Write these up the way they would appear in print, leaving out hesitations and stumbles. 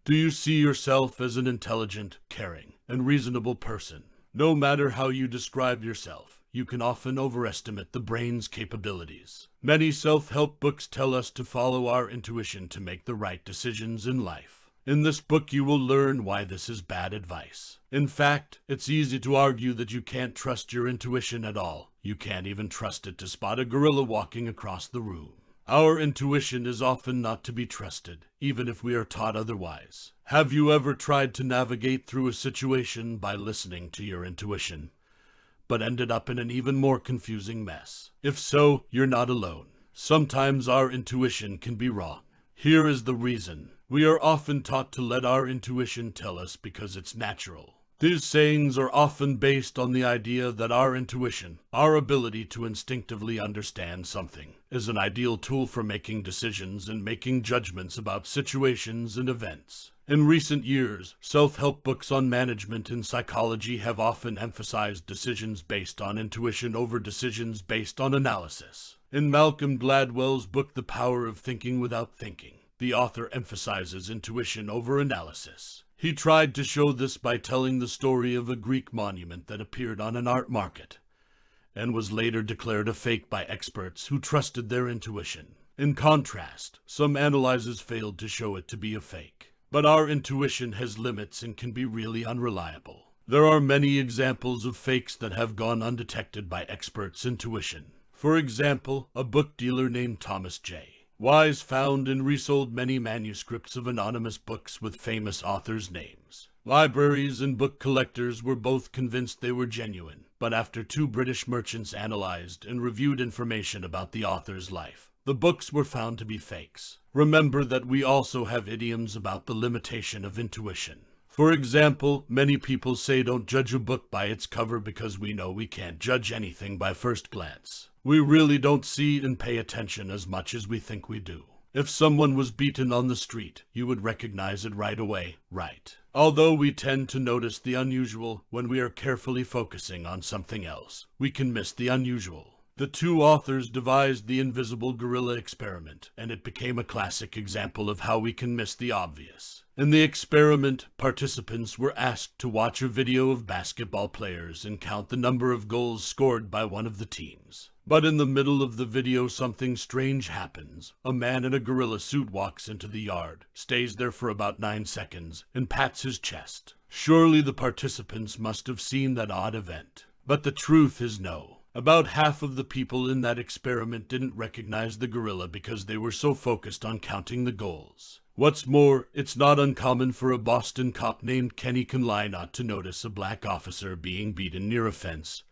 Do you see yourself as an intelligent, caring, and reasonable person? No matter how you describe yourself, you can often overestimate the brain's capabilities. Many self-help books tell us to follow our intuition to make the right decisions in life. In this book, you will learn why this is bad advice. In fact, it's easy to argue that you can't trust your intuition at all. You can't even trust it to spot a gorilla walking across the room. Our intuition is often not to be trusted, even if we are taught otherwise. Have you ever tried to navigate through a situation by listening to your intuition, but ended up in an even more confusing mess? If so, you're not alone. Sometimes our intuition can be wrong. Here is the reason. We are often taught to let our intuition tell us because it's natural. These sayings are often based on the idea that our intuition, our ability to instinctively understand something, is an ideal tool for making decisions and making judgments about situations and events. In recent years, self-help books on management and psychology have often emphasized decisions based on intuition over decisions based on analysis. In Malcolm Gladwell's book The Power of Thinking Without Thinking, the author emphasizes intuition over analysis. He tried to show this by telling the story of a Greek monument that appeared on an art market and was later declared a fake by experts who trusted their intuition. In contrast, some analyzers failed to show it to be a fake. But our intuition has limits and can be really unreliable. There are many examples of fakes that have gone undetected by experts' intuition. For example, a book dealer named Thomas J. Wise found and resold many manuscripts of anonymous books with famous authors' names. Libraries and book collectors were both convinced they were genuine, but after two British merchants analyzed and reviewed information about the author's life, the books were found to be fakes. Remember that we also have idioms about the limitation of intuition. For example, many people say don't judge a book by its cover because we know we can't judge anything by first glance. We really don't see and pay attention as much as we think we do. If someone was beaten on the street, you would recognize it right away, right? Although we tend to notice the unusual when we are carefully focusing on something else, we can miss the unusual. The two authors devised the invisible gorilla experiment, and it became a classic example of how we can miss the obvious. In the experiment, participants were asked to watch a video of basketball players and count the number of goals scored by one of the teams. But in the middle of the video, something strange happens. A man in a gorilla suit walks into the yard, stays there for about 9 seconds, and pats his chest. Surely the participants must have seen that odd event. But the truth is no. About half of the people in that experiment didn't recognize the gorilla because they were so focused on counting the goals. What's more, it's not uncommon for a Boston cop named Kenny Conley not to notice a black officer being beaten near a fence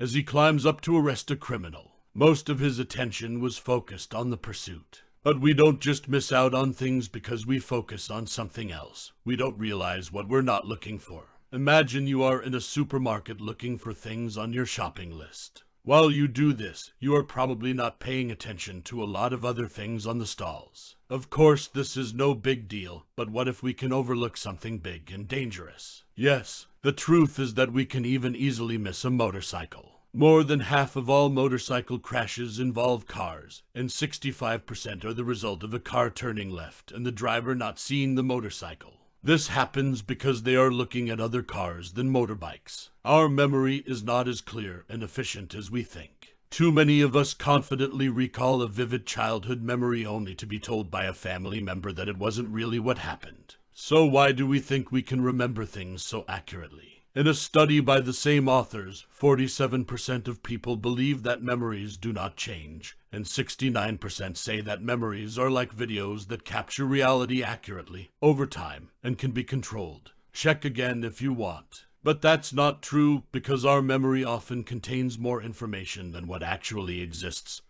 as he climbs up to arrest a criminal. Most of his attention was focused on the pursuit. But we don't just miss out on things because we focus on something else. We don't realize what we're not looking for. Imagine you are in a supermarket looking for things on your shopping list. While you do this, you are probably not paying attention to a lot of other things on the stalls. Of course, this is no big deal, but what if we can overlook something big and dangerous? Yes, the truth is that we can even easily miss a motorcycle. More than half of all motorcycle crashes involve cars, and 65% are the result of a car turning left and the driver not seeing the motorcycle. This happens because they are looking at other cars than motorbikes. Our memory is not as clear and efficient as we think. Too many of us confidently recall a vivid childhood memory only to be told by a family member that it wasn't really what happened. So why do we think we can remember things so accurately? In a study by the same authors, 47% of people believe that memories do not change, and 69% say that memories are like videos that capture reality accurately, over time, and can be controlled. Check again if you want. But that's not true because our memory often contains more information than what actually exists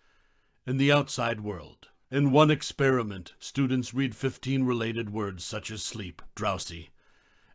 in the outside world. In one experiment, students read 15 related words such as sleep, drowsy,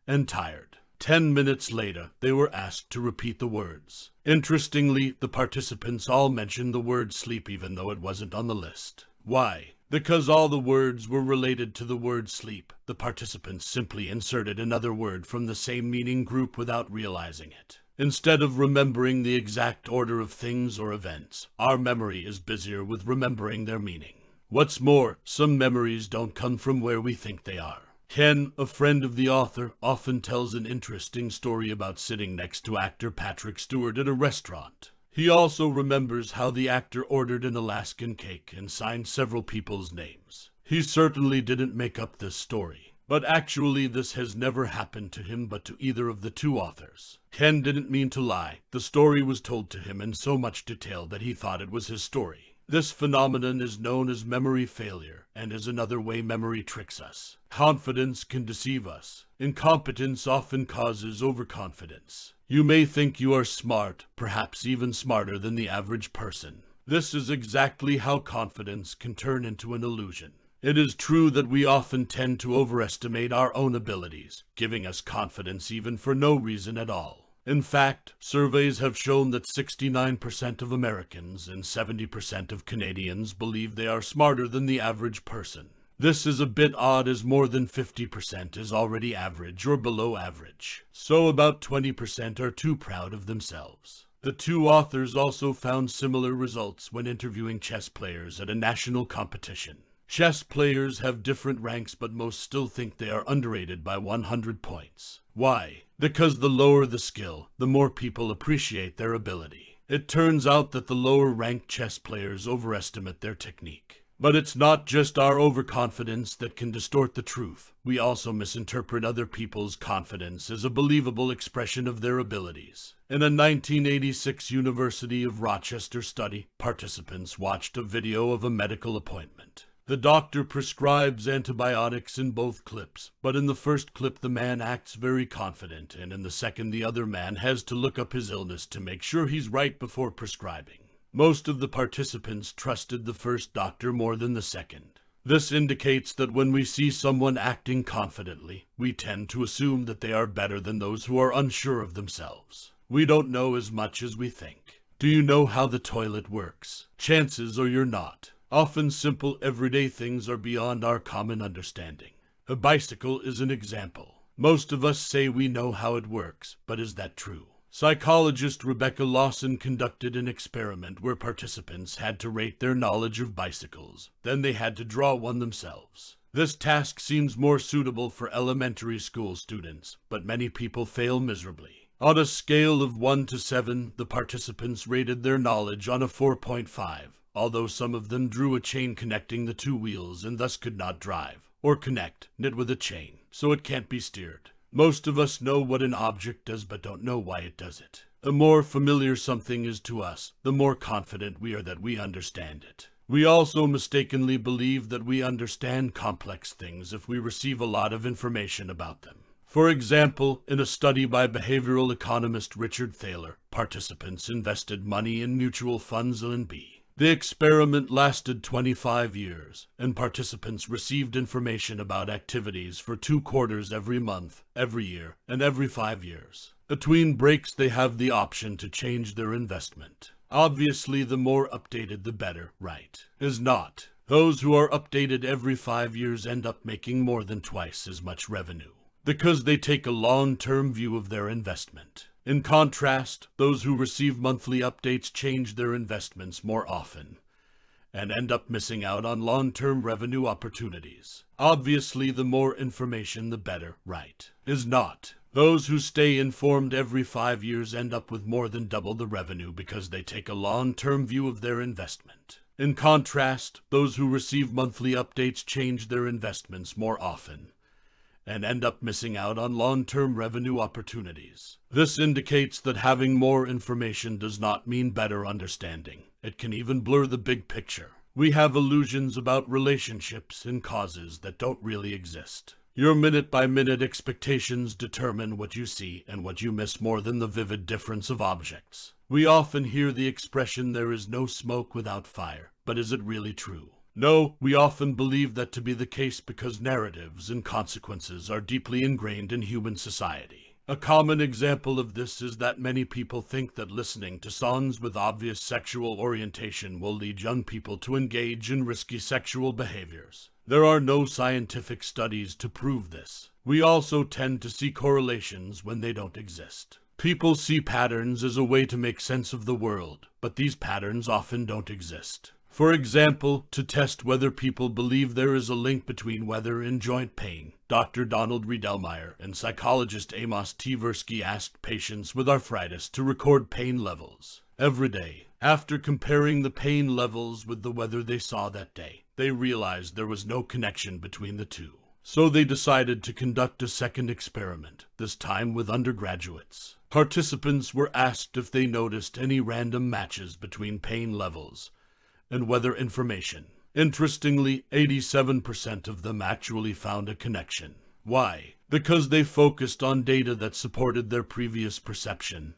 and tired. 10 minutes later, they were asked to repeat the words. Interestingly, the participants all mentioned the word sleep even though it wasn't on the list. Why? Because all the words were related to the word sleep. The participants simply inserted another word from the same meaning group without realizing it. Instead of remembering the exact order of things or events, our memory is busier with remembering their meaning. What's more, some memories don't come from where we think they are. Ken, a friend of the author, often tells an interesting story about sitting next to actor Patrick Stewart at a restaurant. He also remembers how the actor ordered an Alaskan cake and signed several people's names. He certainly didn't make up this story, but actually this has never happened to him but to either of the two authors. Ken didn't mean to lie. The story was told to him in so much detail that he thought it was his story. This phenomenon is known as memory failure and is another way memory tricks us. Confidence can deceive us. Incompetence often causes overconfidence. You may think you are smart, perhaps even smarter than the average person. This is exactly how confidence can turn into an illusion. It is true that we often tend to overestimate our own abilities, giving us confidence even for no reason at all. In fact, surveys have shown that 69% of Americans and 70% of Canadians believe they are smarter than the average person. This is a bit odd as more than 50% is already average or below average, so about 20% are too proud of themselves. The two authors also found similar results when interviewing chess players at a national competition. Chess players have different ranks, but most still think they are underrated by 100 points. Why? Because the lower the skill, the more people appreciate their ability. It turns out that the lower-ranked chess players overestimate their technique. But it's not just our overconfidence that can distort the truth. We also misinterpret other people's confidence as a believable expression of their abilities. In a 1986 University of Rochester study, participants watched a video of a medical appointment. The doctor prescribes antibiotics in both clips, but in the first clip the man acts very confident, and in the second the other man has to look up his illness to make sure he's right before prescribing. Most of the participants trusted the first doctor more than the second. This indicates that when we see someone acting confidently, we tend to assume that they are better than those who are unsure of themselves. We don't know as much as we think. Do you know how the toilet works? Chances are you're not. Often simple everyday things are beyond our common understanding. A bicycle is an example. Most of us say we know how it works, but is that true? Psychologist Rebecca Lawson conducted an experiment where participants had to rate their knowledge of bicycles. Then they had to draw one themselves. This task seems more suitable for elementary school students, but many people fail miserably. On a scale of 1 to 7, the participants rated their knowledge on a 4.5. Although some of them drew a chain connecting the two wheels and thus could not drive, or connect, knit with a chain, so it can't be steered. Most of us know what an object does but don't know why it does it. The more familiar something is to us, the more confident we are that we understand it. We also mistakenly believe that we understand complex things if we receive a lot of information about them. For example, in a study by behavioral economist Richard Thaler, participants invested money in mutual funds LNB. The experiment lasted 25 years, and participants received information about activities for 2 quarters every month, every year, and every 5 years. Between breaks, they have the option to change their investment. Obviously, the more updated the better, right? Is not. Those who are updated every 5 years end up making more than twice as much revenue, because they take a long-term view of their investment. In contrast, those who receive monthly updates change their investments more often and end up missing out on long-term revenue opportunities. Obviously, the more information, the better, right? Is not. Those who stay informed every 5 years end up with more than double the revenue because they take a long-term view of their investment. In contrast, those who receive monthly updates change their investments more often and end up missing out on long-term revenue opportunities. This indicates that having more information does not mean better understanding. It can even blur the big picture. We have illusions about relationships and causes that don't really exist. Your minute-by-minute expectations determine what you see and what you miss more than the vivid difference of objects. We often hear the expression, "There is no smoke without fire," but is it really true? No, we often believe that to be the case because narratives and consequences are deeply ingrained in human society. A common example of this is that many people think that listening to songs with obvious sexual orientation will lead young people to engage in risky sexual behaviors. There are no scientific studies to prove this. We also tend to see correlations when they don't exist. People see patterns as a way to make sense of the world, but these patterns often don't exist. For example, to test whether people believe there is a link between weather and joint pain, Dr. Donald Riedelmeyer and psychologist Amos Tversky asked patients with arthritis to record pain levels every day. After comparing the pain levels with the weather they saw that day, they realized there was no connection between the two. So they decided to conduct a second experiment, this time with undergraduates. Participants were asked if they noticed any random matches between pain levels and weather information. Interestingly, 87% of them actually found a connection. Why? Because they focused on data that supported their previous perception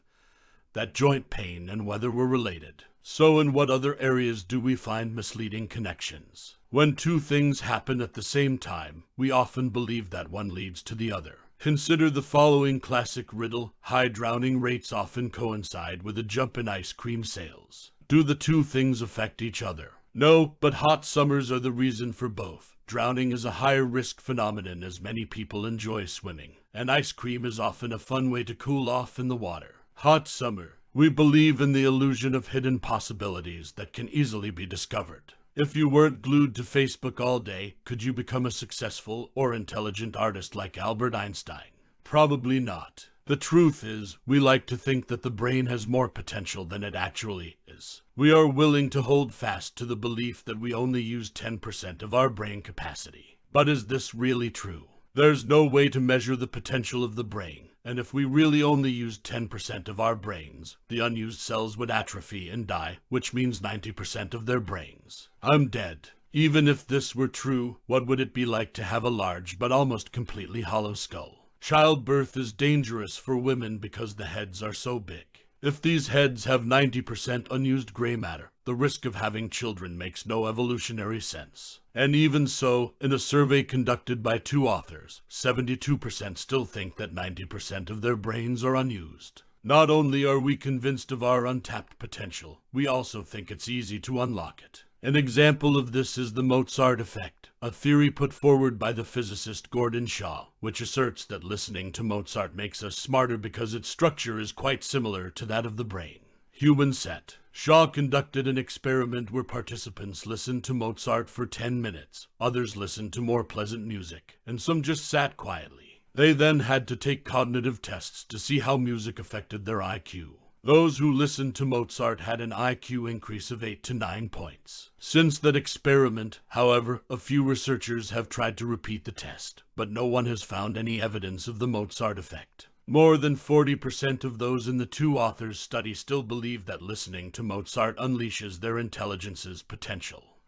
that joint pain and weather were related. So in what other areas do we find misleading connections? When two things happen at the same time, we often believe that one leads to the other. Consider the following classic riddle. High drowning rates often coincide with a jump in ice cream sales. Do the two things affect each other? No, but hot summers are the reason for both. Drowning is a higher risk phenomenon as many people enjoy swimming, and ice cream is often a fun way to cool off in the water. Hot summer. We believe in the illusion of hidden possibilities that can easily be discovered. If you weren't glued to Facebook all day, could you become a successful or intelligent artist like Albert Einstein? Probably not. The truth is, we like to think that the brain has more potential than it actually is. We are willing to hold fast to the belief that we only use 10% of our brain capacity. But is this really true? There's no way to measure the potential of the brain, and if we really only used 10% of our brains, the unused cells would atrophy and die, which means 90% of their brains. I'm dead. Even if this were true, what would it be like to have a large but almost completely hollow skull? Childbirth is dangerous for women because the heads are so big. If these heads have 90% unused gray matter, the risk of having children makes no evolutionary sense. And even so, in a survey conducted by 2 authors, 72% still think that 90% of their brains are unused. Not only are we convinced of our untapped potential, we also think it's easy to unlock it. An example of this is the Mozart effect, a theory put forward by the physicist Gordon Shaw, which asserts that listening to Mozart makes us smarter because its structure is quite similar to that of the brain. Human set. Shaw conducted an experiment where participants listened to Mozart for 10 minutes, others listened to more pleasant music, and some just sat quietly. They then had to take cognitive tests to see how music affected their IQ. Those who listened to Mozart had an IQ increase of 8 to 9 points. Since that experiment, however, a few researchers have tried to repeat the test, but no one has found any evidence of the Mozart effect. More than 40% of those in the 2 authors' study still believe that listening to Mozart unleashes their intelligence's potential.